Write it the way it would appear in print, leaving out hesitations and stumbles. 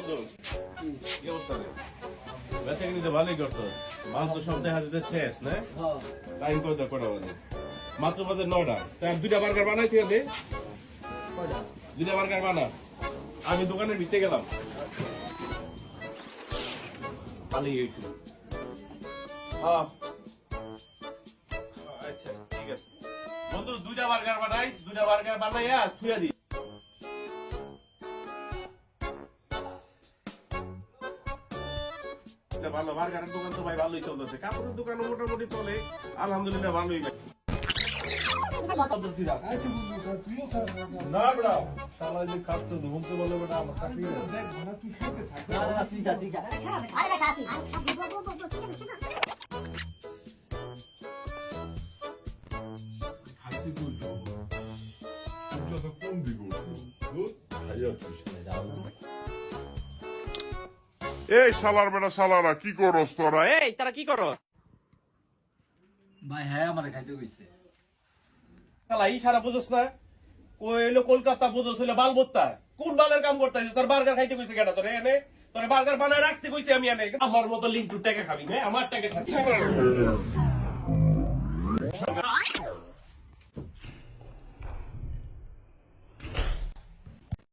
বন্ধু কি অবস্থা রে? বেচা কিনি তো ভালোই করছো, মাছ তো সব দেখা যেতে শেষ না? টাইম কত কটা বাজে? মাত্র বাজে 9টা। তাই দুইটা বার্গার বানাই থেকে দে, দুইটা বার্গার বানা। আমি দোকানের ভিতরে গেলাম, পালিয়ে গেছিল। আচ্ছা ঠিক আছে বন্ধু, দুইটা বার্গার বানাইস, দুইটা বার্গার বানাইয়া থুয়া দি। ভালো বার্গারের দোকান তো ভাই ভালোই চলতেছে, কাপড়ের দোকান মোটামুটি চলে আলহামদুলিল্লাহ, ভালোই ভাই। না বেটা, শালা যে খাচ্ছ ধুমকে বলে বেটা আমার কাছে এই শালার বেটা শালারা কি করস তোরা? এই তারা কি করো? ভাই হ্যাঁ আমারে খাইতে কইছে। শালা ইশারা বুঝছ না? কই হইলো কলকাতা, বুঝছ হইলো বালবত্তা। কোন বালের কাম করতেছিস? তোর বার্গার খাইতে কইছে কেডা তোরে এনে? তোরে বার্গার বানায় রাখতে কইছি আমি এনে। আমার মতো লিংটু টাকা খাবি না, আমার টাকা খাবি।